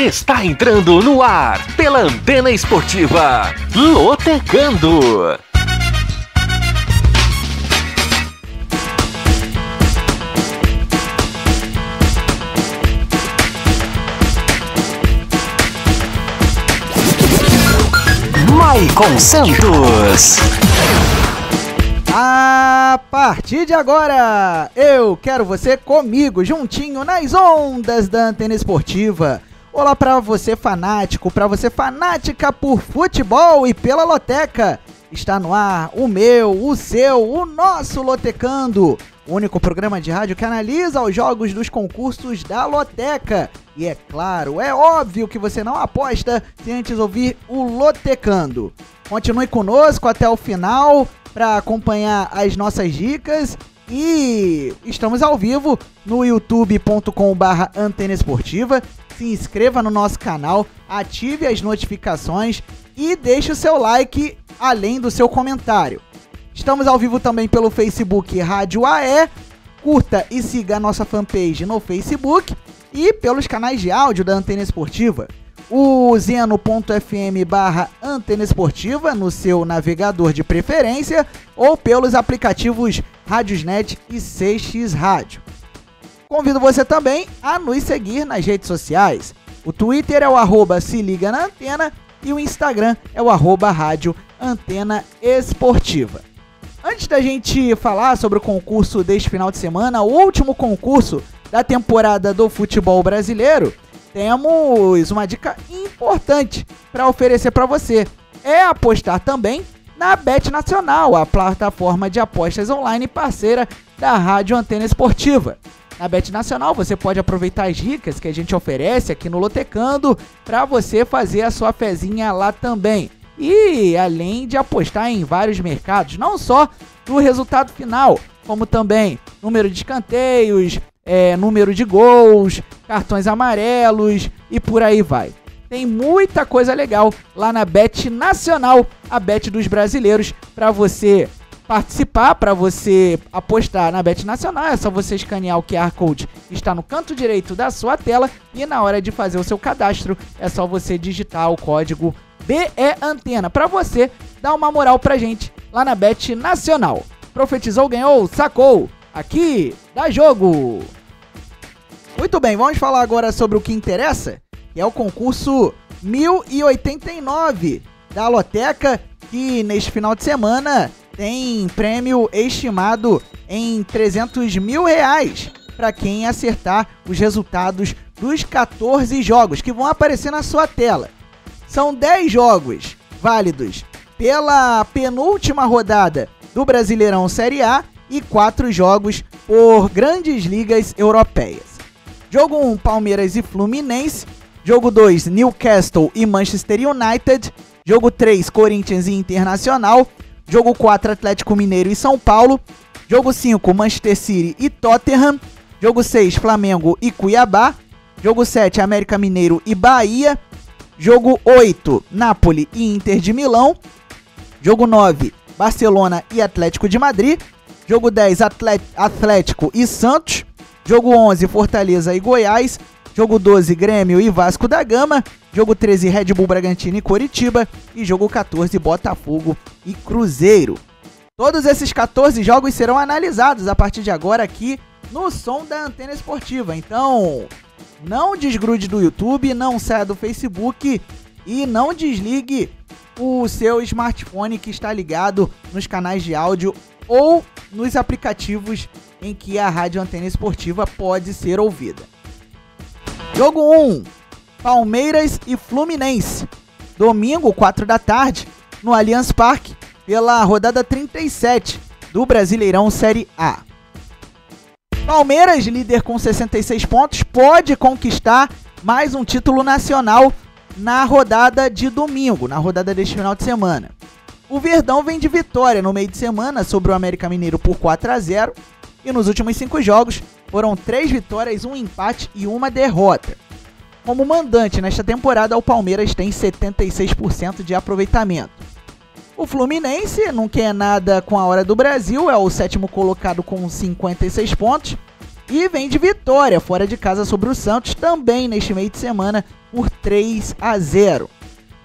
Está entrando no ar pela Antena Esportiva, Lotecando. Maicon Santos. A partir de agora, eu quero você comigo, juntinho nas ondas da Antena Esportiva. Olá para você fanático, para você fanática por futebol e pela Loteca. Está no ar o meu, o seu, o nosso Lotecando, o único programa de rádio que analisa os jogos dos concursos da Loteca. E é claro, é óbvio que você não aposta sem antes ouvir o Lotecando. Continue conosco até o final para acompanhar as nossas dicas. E estamos ao vivo no youtube.com/Antena Esportiva. Se inscreva no nosso canal, ative as notificações e deixe o seu like, além do seu comentário. Estamos ao vivo também pelo Facebook Rádio AE. Curta e siga a nossa fanpage no Facebook e pelos canais de áudio da Antena Esportiva. O zeno.fm/Antena Esportiva no seu navegador de preferência ou pelos aplicativos Radiosnet e 6x Rádio. Convido você também a nos seguir nas redes sociais. O Twitter é o @se liga na antena e o Instagram é o @rádio Antena Esportiva. Antes da gente falar sobre o concurso deste final de semana, o último concurso da temporada do futebol brasileiro, temos uma dica importante para oferecer para você. É apostar também na Bet Nacional, a plataforma de apostas online parceira da Rádio Antena Esportiva. Na Bet Nacional você pode aproveitar as dicas que a gente oferece aqui no Lotecando para você fazer a sua fezinha lá também. E além de apostar em vários mercados, não só do resultado final, como também número de escanteios, número de gols, cartões amarelos e por aí vai. Tem muita coisa legal lá na Bet Nacional, a Bet dos brasileiros, para você participar, para você apostar na Bet Nacional. É só você escanear o QR Code que está no canto direito da sua tela e na hora de fazer o seu cadastro é só você digitar o código BEAntena para você dar uma moral pra gente lá na Bet Nacional. Profetizou, ganhou, sacou. Aqui dá jogo. Muito bem, vamos falar agora sobre o que interessa, que é o concurso 1089 da Loteca, que neste final de semana tem prêmio estimado em R$300 mil para quem acertar os resultados dos 14 jogos que vão aparecer na sua tela. São 10 jogos válidos pela penúltima rodada do Brasileirão Série A e 4 jogos por grandes ligas europeias. Jogo 1, Palmeiras e Fluminense. Jogo 2, Newcastle e Manchester United. Jogo 3, Corinthians e Internacional. Jogo 4, Atlético Mineiro e São Paulo. Jogo 5, Manchester City e Tottenham. Jogo 6, Flamengo e Cuiabá. Jogo 7, América Mineiro e Bahia. Jogo 8, Napoli e Inter de Milão. Jogo 9, Barcelona e Atlético de Madrid. Jogo 10, Atlético e Santos. Jogo 11, Fortaleza e Goiás. Jogo 12, Grêmio e Vasco da Gama. Jogo 13, Red Bull Bragantino e Coritiba. E jogo 14, Botafogo e Cruzeiro. Todos esses 14 jogos serão analisados a partir de agora aqui no som da Antena Esportiva. Então, não desgrude do YouTube, não saia do Facebook e não desligue o seu smartphone que está ligado nos canais de áudio ou nos aplicativos em que a Rádio Antena Esportiva pode ser ouvida. Jogo 1, Palmeiras e Fluminense. Domingo, 4 da tarde, no Allianz Parque, pela rodada 37 do Brasileirão Série A. Palmeiras, líder com 66 pontos, pode conquistar mais um título nacional na rodada de domingo, na rodada deste final de semana. O Verdão vem de vitória no meio de semana sobre o América Mineiro por 4-0 e nos últimos 5 jogos foram 3 vitórias, 1 empate e 1 derrota. Como mandante nesta temporada, o Palmeiras tem 76% de aproveitamento. O Fluminense não quer nada com a hora do Brasil, é o 7º colocado com 56 pontos. E vem de vitória fora de casa sobre o Santos, também neste meio de semana, por 3-0.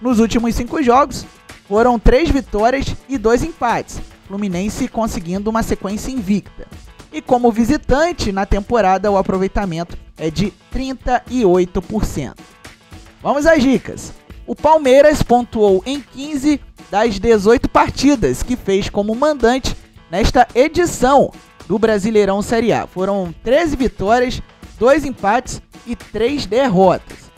Nos últimos 5 jogos, foram 3 vitórias e 2 empates, Fluminense conseguindo uma sequência invicta. E como visitante, na temporada, o aproveitamento é de 38%. Vamos às dicas. O Palmeiras pontuou em 15 das 18 partidas que fez como mandante nesta edição do Brasileirão Série A. Foram 13 vitórias, 2 empates e 3 derrotas.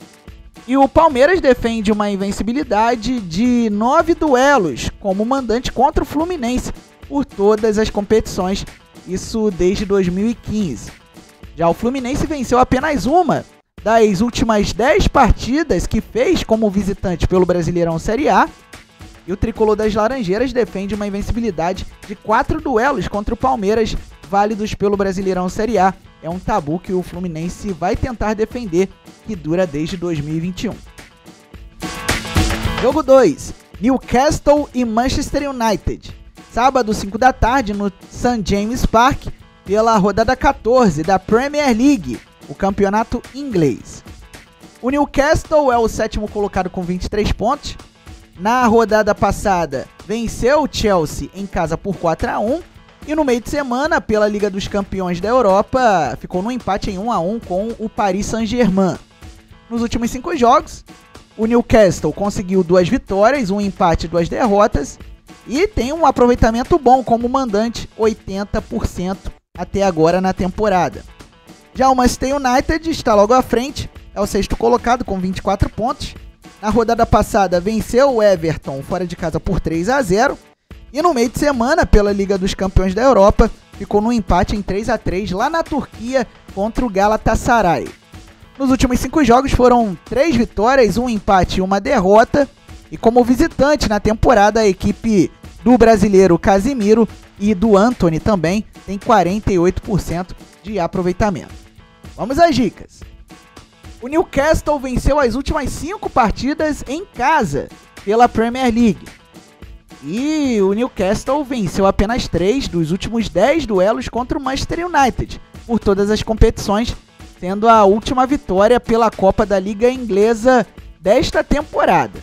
E o Palmeiras defende uma invencibilidade de 9 duelos como mandante contra o Fluminense por todas as competições, isso desde 2015. Já o Fluminense venceu apenas uma das últimas 10 partidas que fez como visitante pelo Brasileirão Série A. E o tricolor das Laranjeiras defende uma invencibilidade de 4 duelos contra o Palmeiras, válidos pelo Brasileirão Série A. É um tabu que o Fluminense vai tentar defender, que dura desde 2021. Jogo 2. Newcastle e Manchester United. Sábado, 5 da tarde, no St. James Park, pela rodada 14 da Premier League, o campeonato inglês. O Newcastle é o 7º colocado com 23 pontos. Na rodada passada, venceu o Chelsea em casa por 4-1. E no meio de semana, pela Liga dos Campeões da Europa, ficou no empate em 1-1 com o Paris Saint-Germain. Nos últimos 5 jogos, o Newcastle conseguiu 2 vitórias, 1 empate e 2 derrotas. E tem um aproveitamento bom como mandante, 80% até agora na temporada. Já o Manchester United está logo à frente, é o 6º colocado com 24 pontos. Na rodada passada venceu o Everton fora de casa por 3-0. E no meio de semana, pela Liga dos Campeões da Europa, ficou no empate em 3-3 lá na Turquia contra o Galatasaray. Nos últimos 5 jogos foram 3 vitórias, 1 empate e 1 derrota. E como visitante na temporada, a equipe do brasileiro Casimiro e do Antony também tem 48% de aproveitamento. Vamos às dicas. O Newcastle venceu as últimas 5 partidas em casa pela Premier League. E o Newcastle venceu apenas 3 dos últimos 10 duelos contra o Manchester United por todas as competições, sendo a última vitória pela Copa da Liga Inglesa desta temporada.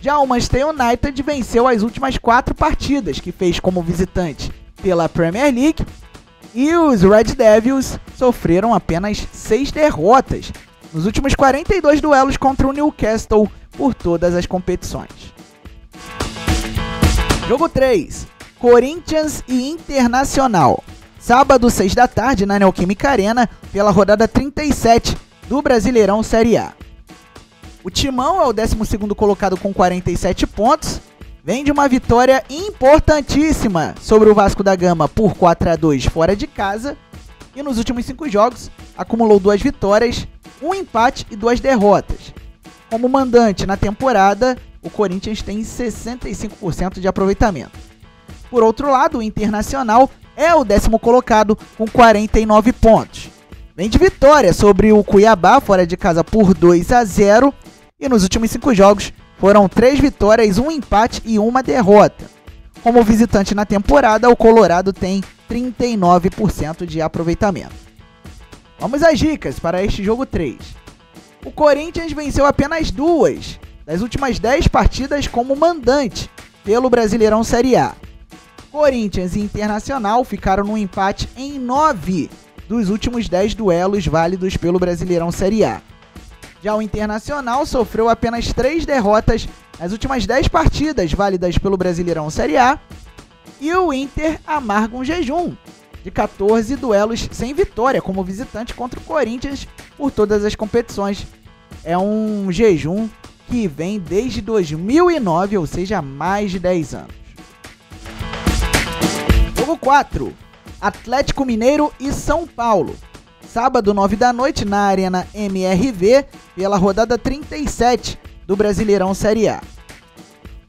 Já o Manchester United venceu as últimas 4 partidas que fez como visitante pela Premier League e os Red Devils sofreram apenas 6 derrotas nos últimos 42 duelos contra o Newcastle por todas as competições. Jogo 3. Corinthians e Internacional. Sábado, 6 da tarde, na Neoquímica Arena, pela rodada 37 do Brasileirão Série A. O Timão é o 12º colocado com 47 pontos. Vem de uma vitória importantíssima sobre o Vasco da Gama por 4-2 fora de casa. E nos últimos 5 jogos, acumulou 2 vitórias, 1 empate e 2 derrotas. Como mandante na temporada, o Corinthians tem 65% de aproveitamento. Por outro lado, o Internacional é o 10º colocado com 49 pontos. Vem de vitória sobre o Cuiabá fora de casa por 2-0 e nos últimos 5 jogos foram 3 vitórias, 1 empate e 1 derrota. Como visitante na temporada, o Colorado tem 39% de aproveitamento. Vamos às dicas para este jogo 3. O Corinthians venceu apenas 2 das últimas 10 partidas como mandante pelo Brasileirão Série A. Corinthians e Internacional ficaram no empate em 9 dos últimos 10 duelos válidos pelo Brasileirão Série A. Já o Internacional sofreu apenas 3 derrotas nas últimas 10 partidas válidas pelo Brasileirão Série A. E o Inter amarga um jejum de 14 duelos sem vitória como visitante contra o Corinthians por todas as competições. É um jejum que vem desde 2009, ou seja, há mais de 10 anos. Jogo 4. Atlético Mineiro e São Paulo. Sábado, 9 da noite, na Arena MRV, pela rodada 37 do Brasileirão Série A.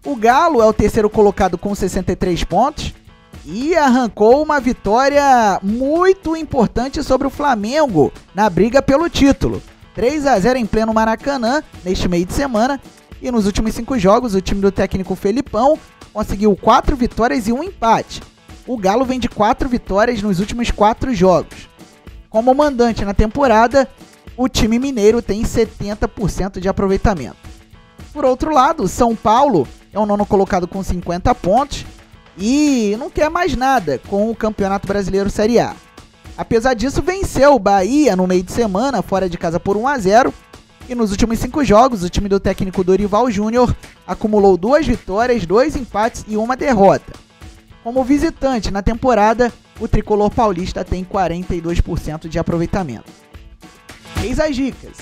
O Galo é o 3º colocado com 63 pontos e arrancou uma vitória muito importante sobre o Flamengo na briga pelo título. 3-0 em pleno Maracanã neste meio de semana. E nos últimos 5 jogos, o time do técnico Felipão conseguiu 4 vitórias e 1 empate. O Galo vem de 4 vitórias nos últimos 4 jogos. Como mandante na temporada, o time mineiro tem 70% de aproveitamento. Por outro lado, São Paulo é o nono colocado com 50 pontos e não quer mais nada com o Campeonato Brasileiro Série A. Apesar disso, venceu o Bahia no meio de semana, fora de casa por 1-0. E nos últimos 5 jogos, o time do técnico Dorival Júnior acumulou 2 vitórias, 2 empates e 1 derrota. Como visitante na temporada, o tricolor paulista tem 42% de aproveitamento. Eis as dicas.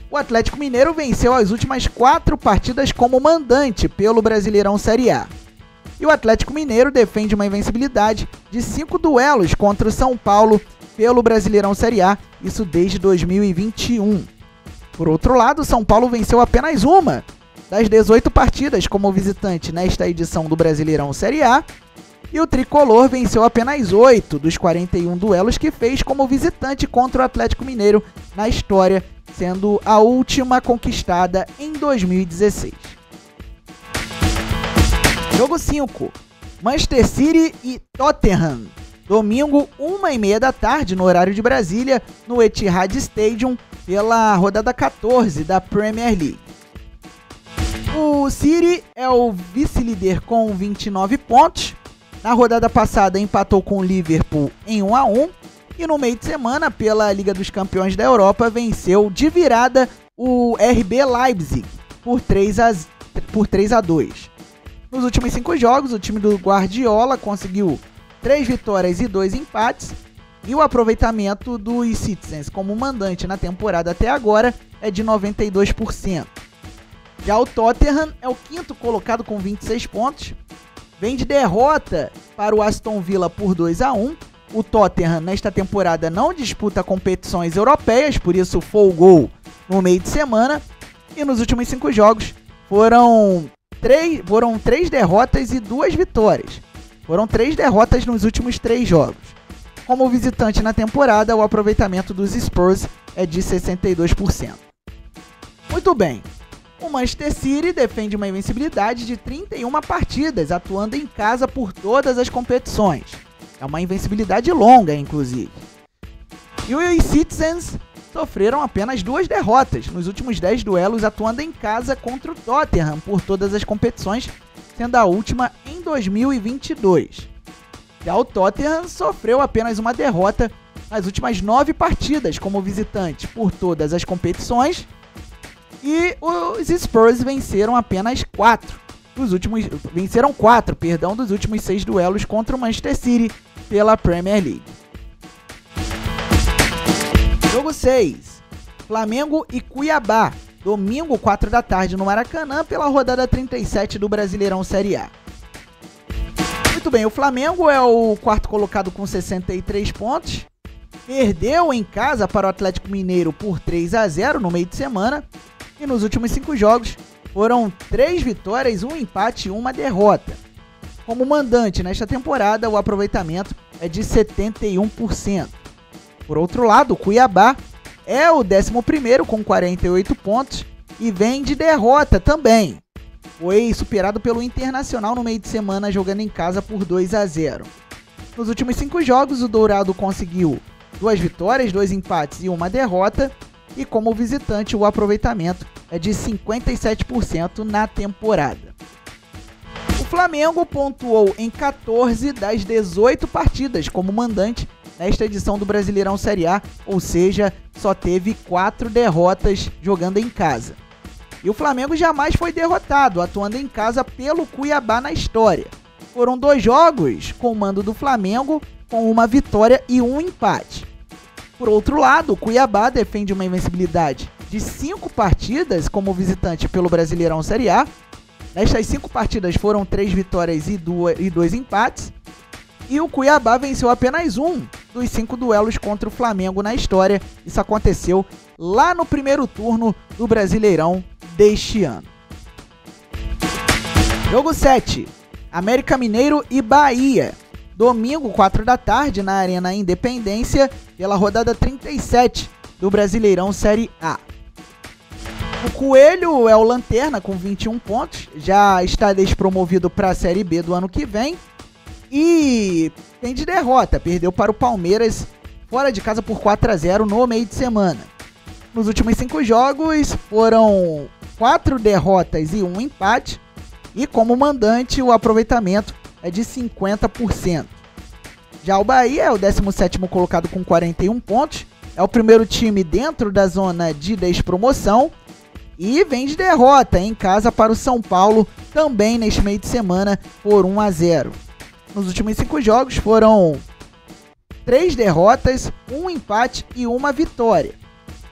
O Atlético Mineiro venceu as últimas 4 partidas como mandante pelo Brasileirão Série A. E o Atlético Mineiro defende uma invencibilidade de 5 duelos contra o São Paulo pelo Brasileirão Série A, isso desde 2021. Por outro lado, o São Paulo venceu apenas uma das 18 partidas como visitante nesta edição do Brasileirão Série A, e o tricolor venceu apenas 8 dos 41 duelos que fez como visitante contra o Atlético Mineiro na história, sendo a última conquistada em 2016. Jogo 5, Manchester City e Tottenham, domingo 1h30 da tarde no horário de Brasília, no Etihad Stadium, pela rodada 14 da Premier League. O City é o vice-líder com 29 pontos, na rodada passada empatou com o Liverpool em 1-1 e no meio de semana pela Liga dos Campeões da Europa venceu de virada o RB Leipzig por 3-2. Nos últimos 5 jogos, o time do Guardiola conseguiu 3 vitórias e 2 empates, e o aproveitamento dos Citizens como mandante na temporada até agora é de 92%. Já o Tottenham é o 5º colocado com 26 pontos, vem de derrota para o Aston Villa por 2-1. O Tottenham nesta temporada não disputa competições europeias, por isso folgou no meio de semana, e nos últimos 5 jogos foram 3 derrotas e 2 vitórias. Foram 3 derrotas nos últimos 3 jogos. Como visitante na temporada, o aproveitamento dos Spurs é de 62%. Muito bem, o Manchester City defende uma invencibilidade de 31 partidas, atuando em casa por todas as competições. É uma invencibilidade longa, inclusive. E os Citizens sofreram apenas 2 derrotas nos últimos 10 duelos, atuando em casa contra o Tottenham por todas as competições, sendo a última em 2022. Já o Tottenham sofreu apenas uma derrota nas últimas 9 partidas como visitante por todas as competições, e os Spurs venceram apenas 4 dos últimos 6 duelos contra o Manchester City pela Premier League. Jogo 6, Flamengo e Cuiabá, domingo 4 da tarde no Maracanã pela rodada 37 do Brasileirão Série A. Muito bem, o Flamengo é o 4º colocado com 63 pontos, perdeu em casa para o Atlético Mineiro por 3-0 no meio de semana, e nos últimos 5 jogos foram 3 vitórias, 1 empate e 1 derrota. Como mandante nesta temporada, o aproveitamento é de 71%. Por outro lado, o Cuiabá é o 11º com 48 pontos e vem de derrota também. Foi superado pelo Internacional no meio de semana, jogando em casa por 2-0. Nos últimos 5 jogos, o Dourado conseguiu 2 vitórias, 2 empates e 1 derrota. E como visitante, o aproveitamento é de 57% na temporada. O Flamengo pontuou em 14 das 18 partidas como mandante nesta edição do Brasileirão Série A, ou seja, só teve 4 derrotas jogando em casa. E o Flamengo jamais foi derrotado, atuando em casa pelo Cuiabá na história. Foram 2 jogos com o mando do Flamengo, com 1 vitória e 1 empate. Por outro lado, o Cuiabá defende uma invencibilidade de 5 partidas como visitante pelo Brasileirão Série A. Nestas 5 partidas foram 3 vitórias e 2 empates. E o Cuiabá venceu apenas 1 dos 5 duelos contra o Flamengo na história. Isso aconteceu lá no primeiro turno do Brasileirão deste ano. Jogo 7, América Mineiro e Bahia. Domingo, 4 da tarde, na Arena Independência, pela rodada 37 do Brasileirão Série A. O Coelho é o lanterna com 21 pontos, já está despromovido para a Série B do ano que vem e tem de derrota, perdeu para o Palmeiras fora de casa por 4-0 no meio de semana. Nos últimos 5 jogos foram 4 derrotas e 1 empate, e como mandante o aproveitamento é de 50%. Já o Bahia é o 17º colocado com 41 pontos, é o primeiro time dentro da zona de despromoção e vem de derrota em casa para o São Paulo, também neste meio de semana, por 1-0. Nos últimos 5 jogos foram 3 derrotas, 1 empate e 1 vitória.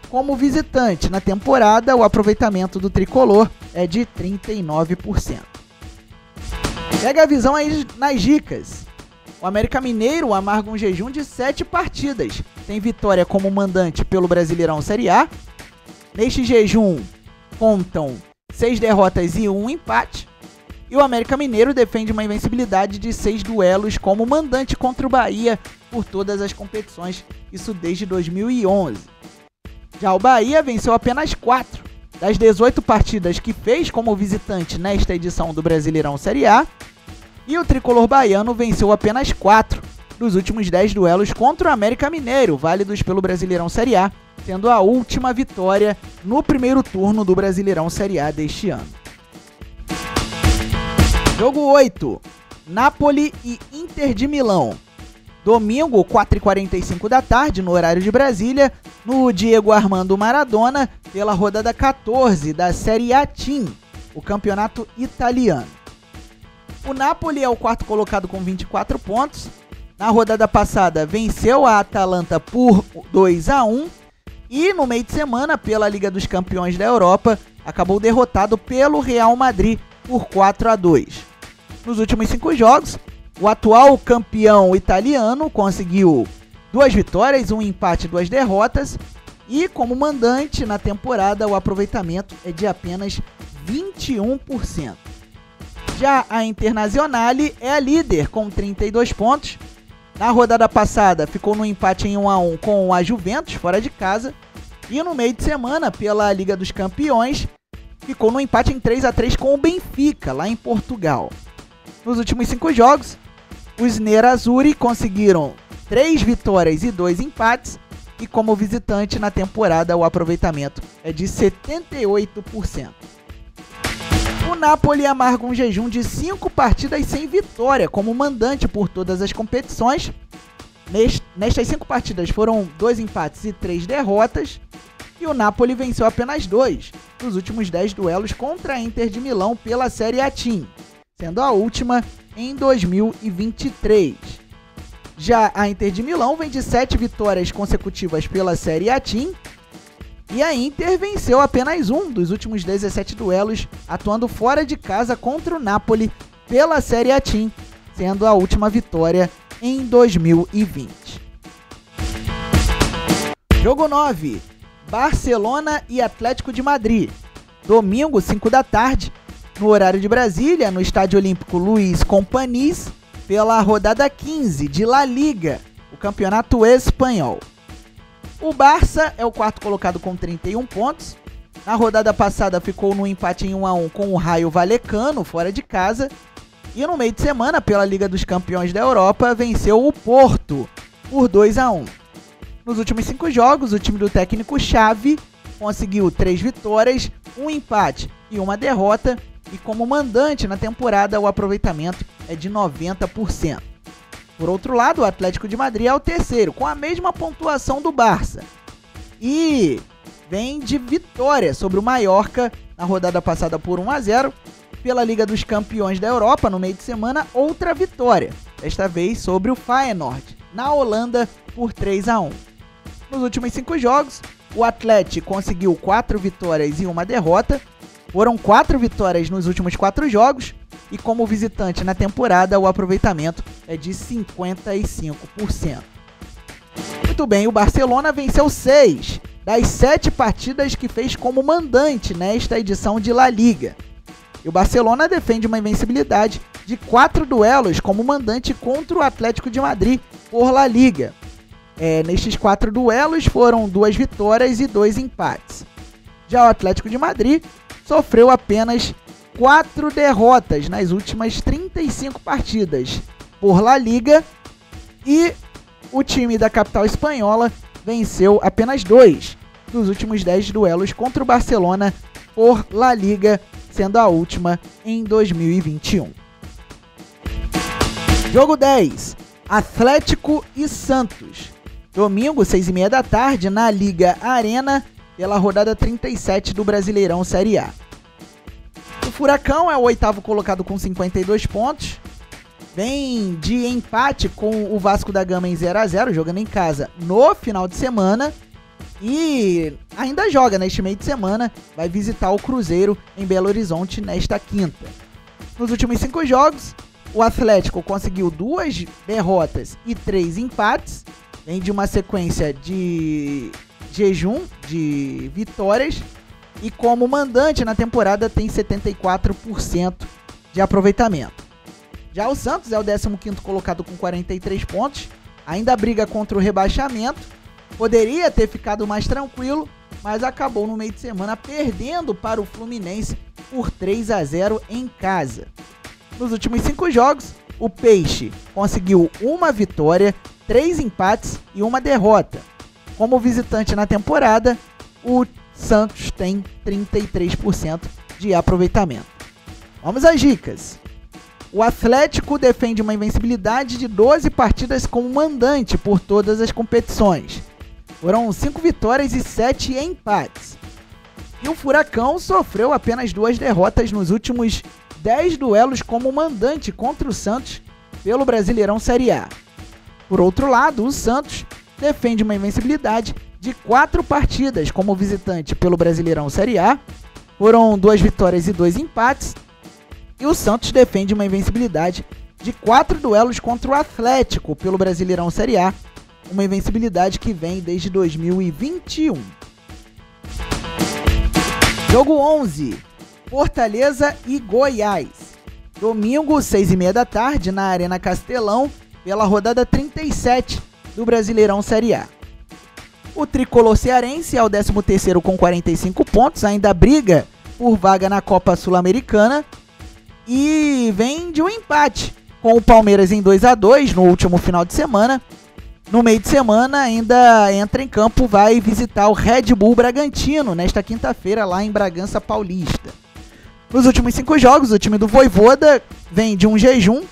Como visitante na temporada, o aproveitamento do tricolor é de 39%. Pega a visão aí nas dicas. O América Mineiro amarga um jejum de 7 partidas. Tem vitória como mandante pelo Brasileirão Série A. Neste jejum contam 6 derrotas e 1 empate. E o América Mineiro defende uma invencibilidade de 6 duelos como mandante contra o Bahia por todas as competições, isso desde 2011. Já o Bahia venceu apenas 4 das 18 partidas que fez como visitante nesta edição do Brasileirão Série A, e o tricolor baiano venceu apenas 4 dos últimos 10 duelos contra o América Mineiro, válidos pelo Brasileirão Série A, tendo a última vitória no primeiro turno do Brasileirão Série A deste ano. Jogo 8, Napoli e Inter de Milão. Domingo, 4h45 da tarde, no horário de Brasília, no Diego Armando Maradona, pela rodada 14 da Série A Team, o campeonato italiano. O Napoli é o quarto colocado com 24 pontos. Na rodada passada, venceu a Atalanta por 2-1. E no meio de semana, pela Liga dos Campeões da Europa, acabou derrotado pelo Real Madrid por 4-2. Nos últimos 5 jogos, o atual campeão italiano conseguiu 2 vitórias, 1 empate e 2 derrotas. E como mandante na temporada, o aproveitamento é de apenas 21%. Já a Internazionale é a líder com 32 pontos. Na rodada passada ficou no empate em 1-1 com a Juventus, fora de casa. E no meio de semana, pela Liga dos Campeões, ficou no empate em 3-3 com o Benfica, lá em Portugal. Nos últimos 5 jogos, os Nerazzurri conseguiram 3 vitórias e 2 empates. E como visitante na temporada, o aproveitamento é de 78%. O Napoli amarga um jejum de 5 partidas sem vitória como mandante por todas as competições. Nestas 5 partidas foram 2 empates e 3 derrotas. E o Napoli venceu apenas 2 dos últimos 10 duelos contra a Inter de Milão pela Série A Team, sendo a última em 2023. Já a Inter de Milão vem de 7 vitórias consecutivas pela Série A Team. E a Inter venceu apenas 1 dos últimos 17 duelos, atuando fora de casa contra o Napoli pela Série A Team, sendo a última vitória em 2020. Jogo 9, Barcelona e Atlético de Madrid. Domingo, 5 da tarde, no horário de Brasília, no Estádio Olímpico Luiz Companys, pela rodada 15 de La Liga, o campeonato espanhol. O Barça é o quarto colocado com 31 pontos. Na rodada passada ficou no empate em 1-1 com o Rayo Vallecano, fora de casa. E no meio de semana, pela Liga dos Campeões da Europa, venceu o Porto por 2-1. Nos últimos 5 jogos, o time do técnico Xavi conseguiu 3 vitórias, 1 empate e 1 derrota. E como mandante na temporada, o aproveitamento é de 90%. Por outro lado, o Atlético de Madrid é o terceiro, com a mesma pontuação do Barça. E vem de vitória sobre o Mallorca na rodada passada por 1-0. Pela Liga dos Campeões da Europa, no meio de semana, outra vitória. Desta vez sobre o Feyenoord, na Holanda, por 3-1. Nos últimos 5 jogos, o Atlético conseguiu 4 vitórias e 1 derrota. Foram 4 vitórias nos últimos 4 jogos. E como visitante na temporada, o aproveitamento é de 55%. Muito bem, o Barcelona venceu 6 das 7 partidas que fez como mandante nesta edição de La Liga. E o Barcelona defende uma invencibilidade de 4 duelos como mandante contra o Atlético de Madrid por La Liga. Nestes 4 duelos foram 2 vitórias e 2 empates. Já o Atlético de Madrid sofreu apenas 4 derrotas nas últimas 35 partidas por La Liga, e o time da capital espanhola venceu apenas 2 dos últimos 10 duelos contra o Barcelona por La Liga, sendo a última em 2021. Jogo 10, Atlético e Santos. Domingo, 6h30 da tarde, na Liga Arena, pela rodada 37 do Brasileirão Série A. O Furacão é o 8º colocado com 52 pontos. Vem de empate com o Vasco da Gama em 0-0, jogando em casa no final de semana. E ainda joga neste meio de semana, vai visitar o Cruzeiro em Belo Horizonte nesta quinta. Nos últimos 5 jogos, o Atlético conseguiu 2 derrotas e 3 empates. Vem de uma sequência de jejum de vitórias. E como mandante na temporada tem 74% de aproveitamento. Já o Santos é o 15º colocado com 43 pontos. Ainda briga contra o rebaixamento. Poderia ter ficado mais tranquilo, mas acabou no meio de semana perdendo para o Fluminense por 3-0 em casa. Nos últimos 5 jogos, o Peixe conseguiu 1 vitória, 3 empates e 1 derrota. Como visitante na temporada, o Santos tem 33% de aproveitamento. Vamos às dicas. O Atlético defende uma invencibilidade de 12 partidas como mandante por todas as competições. Foram 5 vitórias e 7 empates. E o Furacão sofreu apenas 2 derrotas nos últimos 10 duelos como mandante contra o Santos pelo Brasileirão Série A. Por outro lado, o Santos defende uma invencibilidade de 4 partidas como visitante pelo Brasileirão Série A. Foram 2 vitórias e 2 empates. E o Santos defende uma invencibilidade de 4 duelos contra o Atlético pelo Brasileirão Série A. Uma invencibilidade que vem desde 2021. Jogo 11, Fortaleza e Goiás. Domingo, 6h30 da tarde, na Arena Castelão, pela rodada 37 do Brasileirão Série A. O tricolor cearense é o 13º com 45 pontos, ainda briga por vaga na Copa Sul-Americana e vem de um empate com o Palmeiras em 2-2 no último final de semana. No meio de semana ainda entra em campo, vai visitar o Red Bull Bragantino nesta quinta-feira lá em Bragança Paulista. Nos últimos 5 jogos, o time do Vojvoda vem de um jejum,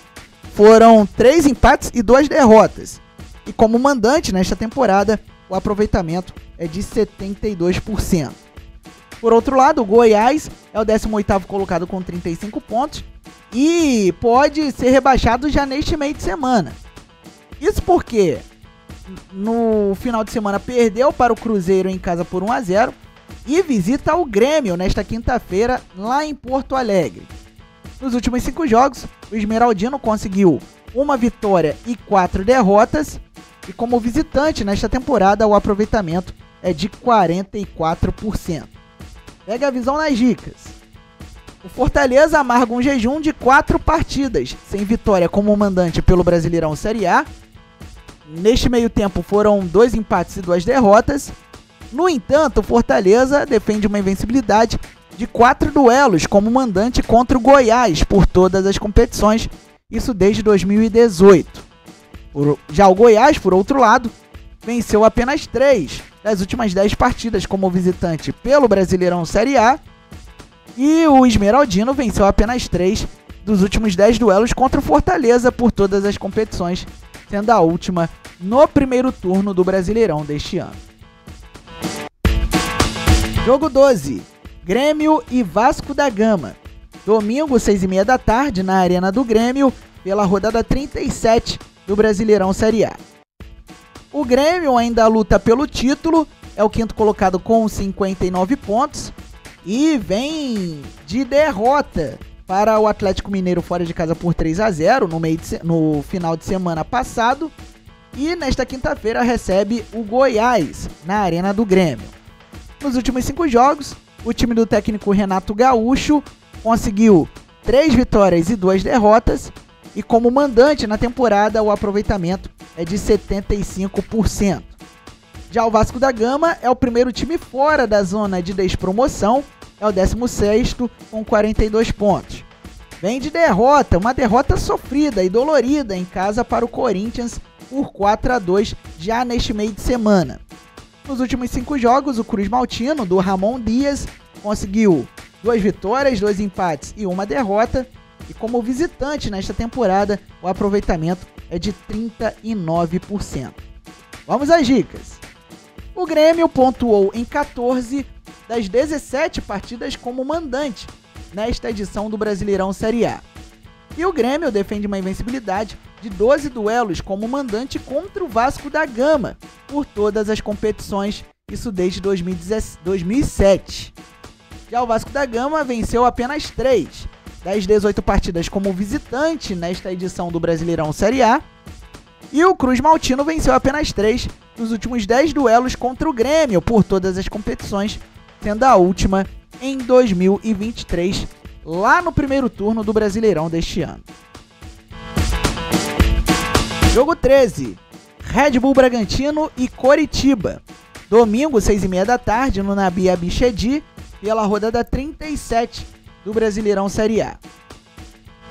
foram 3 empates e 2 derrotas. E como mandante nesta temporada, o aproveitamento é de 72%. Por outro lado, o Goiás é o 18º colocado com 35 pontos e pode ser rebaixado já neste meio de semana. Isso porque no final de semana perdeu para o Cruzeiro em casa por 1-0 e visita o Grêmio nesta quinta-feira lá em Porto Alegre. Nos últimos 5 jogos, o Esmeraldino conseguiu 1 vitória e 4 derrotas e como visitante nesta temporada o aproveitamento é de 44%. Pega a visão nas dicas. O Fortaleza amarga um jejum de 4 partidas, sem vitória como mandante pelo Brasileirão Série A. Neste meio tempo foram 2 empates e 2 derrotas. No entanto, o Fortaleza defende uma invencibilidade de 4 duelos como mandante contra o Goiás por todas as competições, isso desde 2018. Já o Goiás, por outro lado, venceu apenas 3 das últimas 10 partidas como visitante pelo Brasileirão Série A. E o Esmeraldino venceu apenas 3 dos últimos 10 duelos contra o Fortaleza por todas as competições, sendo a última no primeiro turno do Brasileirão deste ano. Jogo 12, Grêmio e Vasco da Gama. Domingo, 6h30 da tarde, na Arena do Grêmio, pela rodada 37 do Brasileirão Série A. O Grêmio ainda luta pelo título, é o 5º colocado com 59 pontos e vem de derrota para o Atlético Mineiro fora de casa por 3-0 no final de semana passado. E nesta quinta-feira recebe o Goiás na Arena do Grêmio. Nos últimos 5 jogos, o time do técnico Renato Gaúcho conseguiu 3 vitórias e 2 derrotas. E como mandante na temporada, o aproveitamento é de 75%. Já o Vasco da Gama é o primeiro time fora da zona de despromoção, é o 16º com 42 pontos. Vem de derrota, uma derrota sofrida e dolorida em casa para o Corinthians por 4-2 já neste meio de semana. Nos últimos 5 jogos, o Cruz Maltino, do Ramon Dias, conseguiu 2 vitórias, 2 empates e 1 derrota. E como visitante nesta temporada, o aproveitamento é de 39%. Vamos às dicas. O Grêmio pontuou em 14 das 17 partidas como mandante nesta edição do Brasileirão Série A. E o Grêmio defende uma invencibilidade de 12 duelos como mandante contra o Vasco da Gama por todas as competições, isso desde 2007. Já o Vasco da Gama venceu apenas 3 das 18 partidas como visitante nesta edição do Brasileirão Série A. E o Cruz Maltino venceu apenas 3 dos últimos 10 duelos contra o Grêmio por todas as competições, sendo a última em 2023, lá no primeiro turno do Brasileirão deste ano. Jogo 13, Red Bull Bragantino e Coritiba. Domingo, 6h30 da tarde, no Nabi Abichedi, pela rodada 37 do Brasileirão Série A.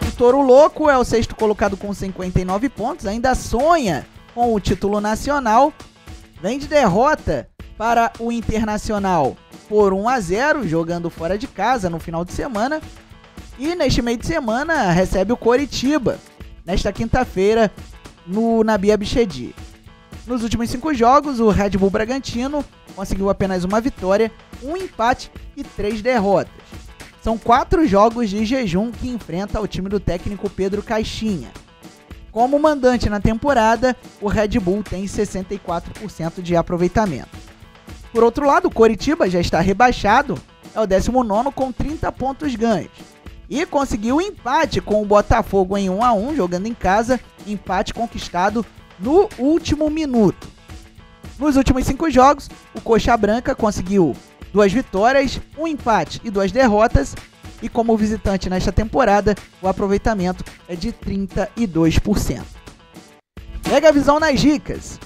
O Touro Louco é o 6º colocado com 59 pontos, ainda sonha com o título nacional. Vem de derrota para o Internacional por 1-0, jogando fora de casa no final de semana. E neste meio de semana recebe o Coritiba, nesta quinta-feira, no Nabi Abichedi. Nos últimos 5 jogos, o Red Bull Bragantino conseguiu apenas uma vitória, um empate e 3 derrotas. São 4 jogos de jejum que enfrenta o time do técnico Pedro Caixinha. Como mandante na temporada, o Red Bull tem 64% de aproveitamento. Por outro lado, o Coritiba já está rebaixado, é o 19º com 30 pontos ganhos. E conseguiu um empate com o Botafogo em 1-1, jogando em casa, empate conquistado no último minuto. Nos últimos 5 jogos, o Coxa Branca conseguiu 2 vitórias, um empate e 2 derrotas. E como visitante nesta temporada, o aproveitamento é de 32%. Pega a visão nas dicas.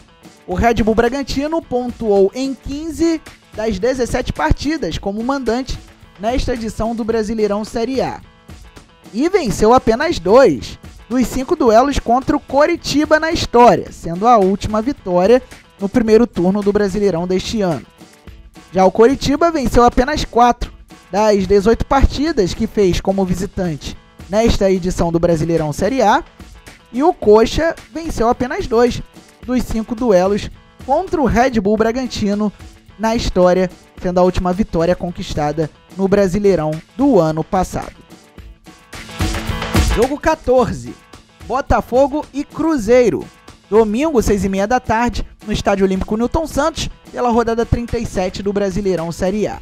O Red Bull Bragantino pontuou em 15 das 17 partidas como mandante nesta edição do Brasileirão Série A. E venceu apenas 2 dos 5 duelos contra o Coritiba na história, sendo a última vitória no primeiro turno do Brasileirão deste ano. Já o Coritiba venceu apenas 4 das 18 partidas que fez como visitante nesta edição do Brasileirão Série A. E o Coxa venceu apenas 2 dos 5 duelos contra o Red Bull Bragantino na história, sendo a última vitória conquistada no Brasileirão do ano passado. Jogo 14, Botafogo e Cruzeiro. Domingo, 6h30 da tarde, no Estádio Olímpico Newton Santos, pela rodada 37 do Brasileirão Série A.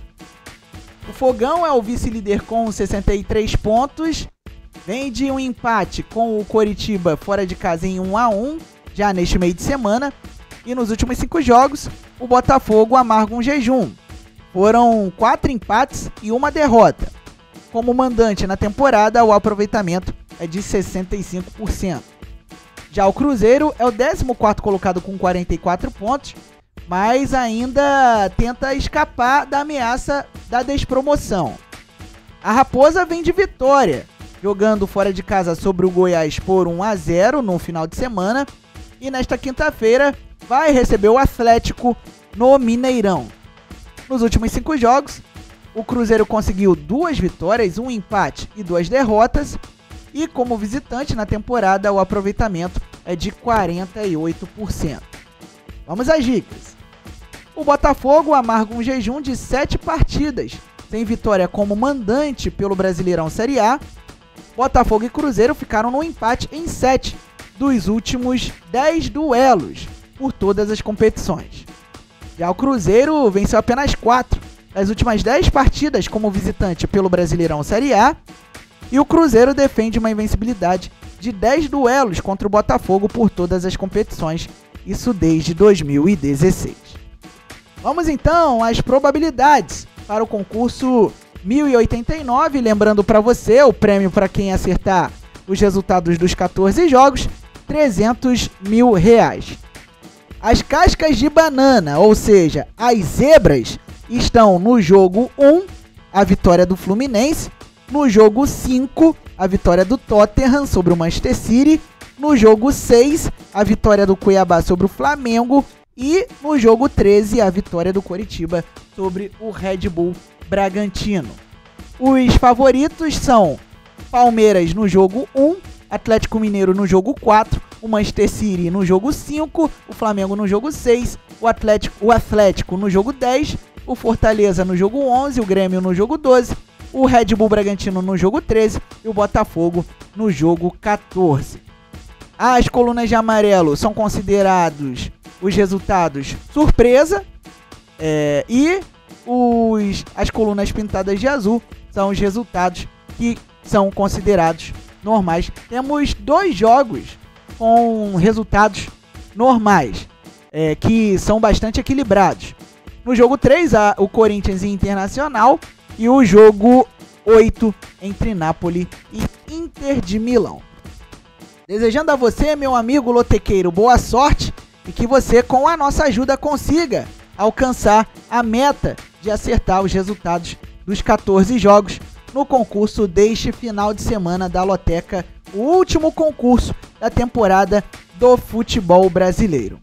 O Fogão é o vice-líder com 63 pontos, vem de um empate com o Coritiba fora de casa em 1-1, já neste meio de semana. E nos últimos 5 jogos, o Botafogo amarga um jejum. Foram 4 empates e 1 derrota. Como mandante na temporada, o aproveitamento é de 65%. Já o Cruzeiro é o 14º colocado com 44 pontos, mas ainda tenta escapar da ameaça da despromoção. A Raposa vem de vitória, jogando fora de casa sobre o Goiás por 1-0 no final de semana. E nesta quinta-feira vai receber o Atlético no Mineirão. Nos últimos 5 jogos, o Cruzeiro conseguiu 2 vitórias, 1 empate e 2 derrotas. E como visitante na temporada, o aproveitamento é de 48%. Vamos às dicas. O Botafogo amarga um jejum de 7 partidas, sem vitória como mandante pelo Brasileirão Série A. Botafogo e Cruzeiro ficaram no empate em 7 dos últimos 10 duelos por todas as competições. Já o Cruzeiro venceu apenas 4 das últimas 10 partidas como visitante pelo Brasileirão Série A. E o Cruzeiro defende uma invencibilidade de 10 duelos contra o Botafogo por todas as competições, isso desde 2016. Vamos então às probabilidades para o concurso 1089, lembrando para você o prêmio para quem acertar os resultados dos 14 jogos, R$300 mil. As cascas de banana, ou seja, as zebras, estão no jogo 1, a vitória do Fluminense, no jogo 5, a vitória do Tottenham sobre o Manchester City, No jogo 6, a vitória do Cuiabá sobre o Flamengo. E no jogo 13, a vitória do Coritiba sobre o Red Bull Bragantino. Os favoritos são Palmeiras no jogo 1, Atlético Mineiro no jogo 4, o Manchester City no jogo 5, o Flamengo no jogo 6, o Atlético no jogo 10, o Fortaleza no jogo 11, o Grêmio no jogo 12, o Red Bull Bragantino no jogo 13 e o Botafogo no jogo 14. As colunas de amarelo são considerados os resultados surpresa e as colunas pintadas de azul são os resultados que são considerados normais. Temos 2 jogos com resultados normais, que são bastante equilibrados. No jogo 3, o Corinthians e Internacional, e o jogo 8 entre Napoli e Inter de Milão. Desejando a você, meu amigo lotequeiro, boa sorte e que você, com a nossa ajuda, consiga alcançar a meta de acertar os resultados dos 14 jogos no concurso deste final de semana da Loteca, o último concurso da temporada do futebol brasileiro.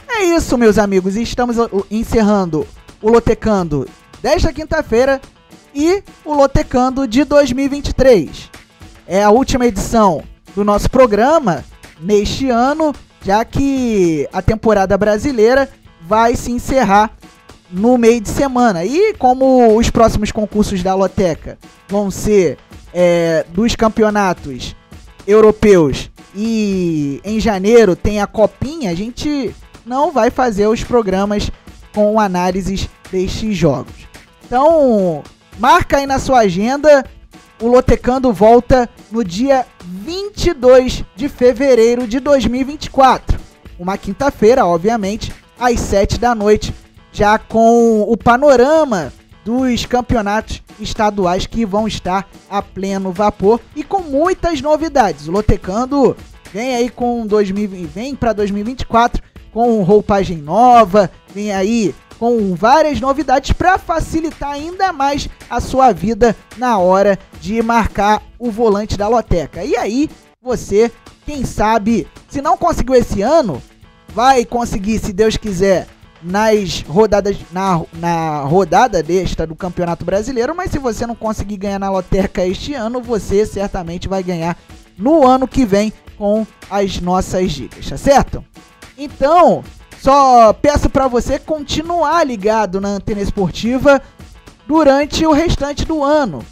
É isso, meus amigos, estamos encerrando o Lotecando desta quinta-feira e o Lotecando de 2023. É a última edição do nosso programa neste ano, já que a temporada brasileira vai se encerrar no meio de semana. E como os próximos concursos da Loteca vão ser dos campeonatos europeus e em janeiro tem a Copinha, a gente não vai fazer os programas com análises destes jogos. Então, marca aí na sua agenda, o Lotecando volta no dia 22 de fevereiro de 2024. Uma quinta-feira, obviamente, às 7 da noite, já com o panorama dos campeonatos estaduais que vão estar a pleno vapor e com muitas novidades. O Lotecando vem aí vem para 2024 com roupagem nova, vem aí com várias novidades para facilitar ainda mais a sua vida na hora de marcar o volante da Loteca. E aí, você, quem sabe, se não conseguiu esse ano, vai conseguir, se Deus quiser, nas rodadas, na rodada desta do Campeonato Brasileiro. Mas se você não conseguir ganhar na Loteca este ano, você certamente vai ganhar no ano que vem com as nossas dicas, tá certo? Então, só peço para você continuar ligado na Antena Esportiva durante o restante do ano,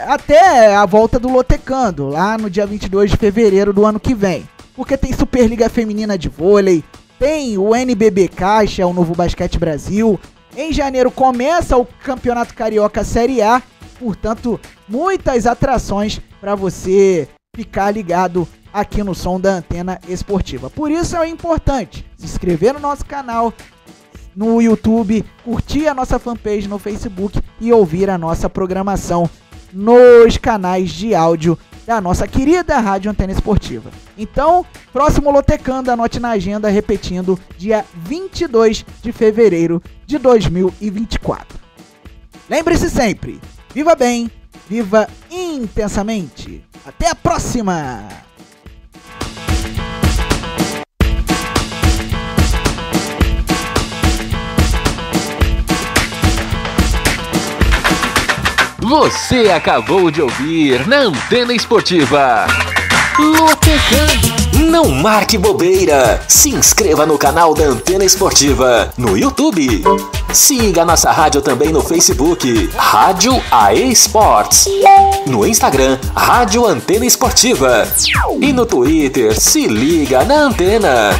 até a volta do Lotecando, lá no dia 22 de fevereiro do ano que vem. Porque tem Superliga Feminina de Vôlei, tem o NBB Caixa, o Novo Basquete Brasil. Em janeiro começa o Campeonato Carioca Série A, portanto, muitas atrações para você ficar ligado aqui no som da Antena Esportiva. Por isso é importante se inscrever no nosso canal no YouTube, curtir a nossa fanpage no Facebook e ouvir a nossa programação nos canais de áudio da nossa querida Rádio Antena Esportiva. Então, próximo Lotecando, anote na agenda, repetindo, dia 22 de fevereiro de 2024. Lembre-se sempre, viva bem, viva intensamente. Até a próxima! Você acabou de ouvir na Antena Esportiva Lotecando. Não marque bobeira. Se inscreva no canal da Antena Esportiva no YouTube. Siga nossa rádio também no Facebook, Rádio AE Sports. No Instagram, Rádio Antena Esportiva. E no Twitter, se liga na Antena.